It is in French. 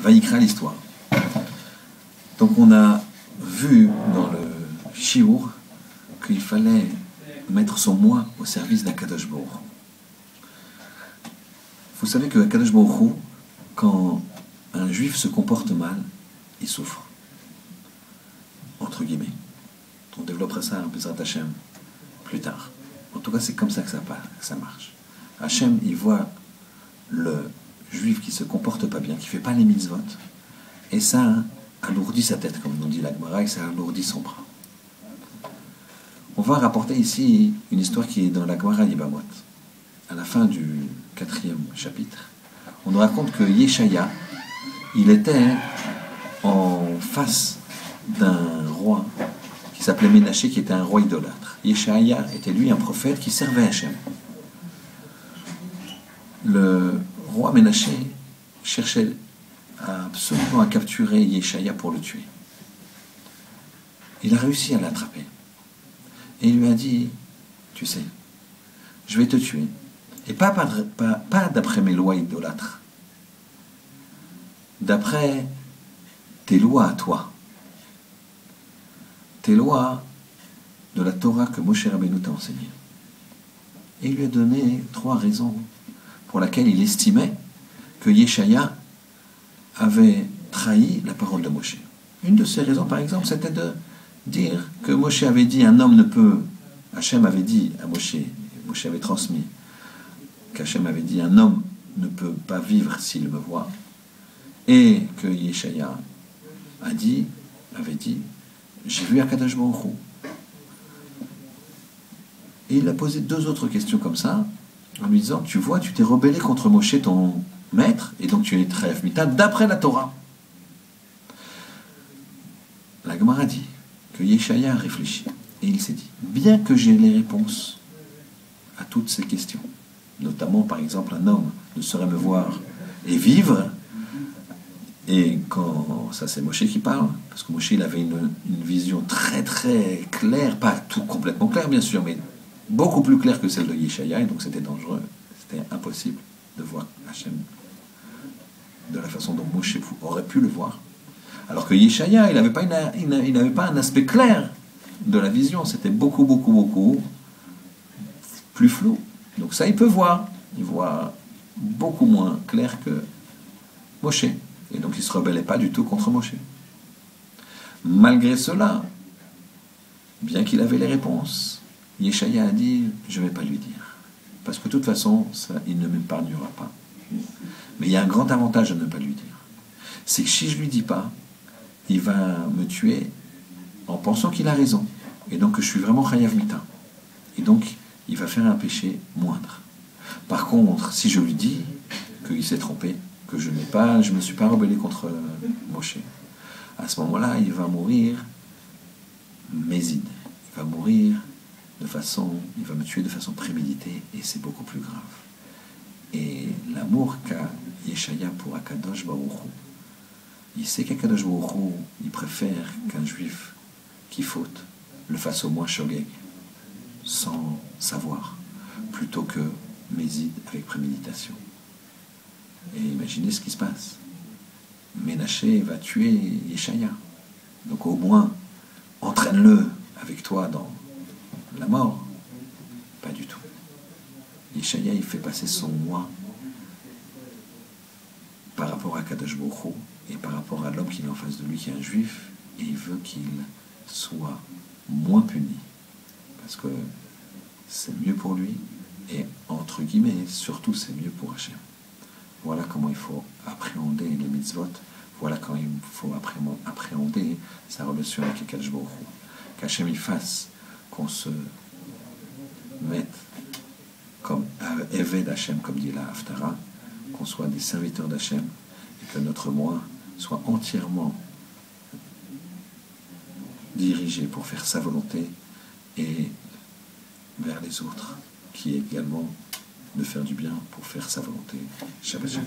Vaïkra l'histoire. Donc on a vu dans le Shiur qu'il fallait mettre son moi au service d'Akadosh Baruch Hu. Vous savez que Akadosh Baruch Hu, quand un juif se comporte mal, il souffre. Entre guillemets. On développera ça un peu sur Hachem plus tard. En tout cas, c'est comme ça que ça marche. Hachem, il voit le juif qui se comporte pas bien, qui fait pas les mitzvot, et ça alourdit sa tête, comme nous dit la Gemara, et ça alourdit son bras. On va rapporter ici une histoire qui est dans la Gemara Yibamot. À la fin du 4e chapitre, on nous raconte que Yeshaya, il était en face d'un roi qui s'appelait Ménaché, qui était un roi idolâtre. Yeshaya était lui un prophète qui servait Hachem. Le roi Ménaché cherchait absolument à capturer Yeshaya pour le tuer. Il a réussi à l'attraper. Et il lui a dit, tu sais, je vais te tuer. Et pas d'après mes lois idolâtres. D'après tes lois à toi. Tes lois de la Torah que Moshe Rabbeinu t'a enseigné. Et il lui a donné 3 raisons pour lesquelles il estimait que Yeshaya avait trahi la parole de Moshe. Une de ces raisons, par exemple, c'était de dire que Moshe avait dit un homme ne peut, Hachem avait dit à Moshe, Moshe avait transmis, qu'Hachem avait dit un homme ne peut pas vivre s'il me voit, et que Yeshaya avait dit, j'ai vu Akadosh Baruch Hu. Et il a posé 2 autres questions comme ça, en lui disant, tu vois, tu t'es rebellé contre Moshe, ton maître, et donc tu es trèfle mita d'après la Torah. La Gemara dit que Yeshaya a réfléchi, et il s'est dit, bien que j'ai les réponses à toutes ces questions, notamment par exemple un homme ne saurait me voir et vivre, et quand ça c'est Moshe qui parle, parce que Moshe il avait une vision très très claire, pas tout complètement claire bien sûr, mais beaucoup plus claire que celle de Yeshaya, et donc c'était dangereux, c'était impossible de voir Hachem de la façon dont Moshe aurait pu le voir. Alors que Yeshaya, il n'avait pas un aspect clair de la vision, c'était beaucoup plus flou. Donc ça, il peut voir. Il voit beaucoup moins clair que Moshe. Et donc il ne se rebellait pas du tout contre Moshe. Malgré cela, bien qu'il avait les réponses, Yeshaya a dit, je ne vais pas lui dire. Parce que de toute façon, ça, il ne m'épargnera pas. Mais il y a un grand avantage à ne pas lui dire. C'est que si je ne lui dis pas, il va me tuer en pensant qu'il a raison. Et donc que je suis vraiment chayav mita. Et donc, il va faire un péché moindre. Par contre, si je lui dis qu'il s'est trompé, que je ne me suis pas rebellé contre Moshe, à ce moment-là, il va mourir mézid. Il va mourir il va me tuer de façon préméditée, et c'est beaucoup plus grave. Et l'amour qu'a Yeshaya pour Akadosh Baruch Hu, il sait qu'Akadosh Baruch Hu, il préfère qu'un juif qui faute le fasse au moins shogeg, sans savoir, plutôt que mézid avec préméditation. Et imaginez ce qui se passe. Ménaché va tuer Yeshaya. Donc au moins, entraîne-le avec toi dans la mort. Pas du tout. Yeshaya, il fait passer son moi par rapport à Kadosh Baruch Hu et par rapport à l'homme qui est en face de lui, qui est un juif, et il veut qu'il soit moins puni. Parce que c'est mieux pour lui, et entre guillemets, surtout c'est mieux pour Hachem. Voilà comment il faut appréhender les mitzvot, voilà comment il faut appréhender sa relation avec Akadosh Baruch Hu. Qu'Hachem il fasse qu'on se mette comme Eved Hachem, comme dit la Haftara, qu'on soit des serviteurs d'Hachem, et que notre moi soit entièrement dirigé pour faire sa volonté et vers les autres, qui est également de faire du bien pour faire sa volonté. Shabbat Shalom.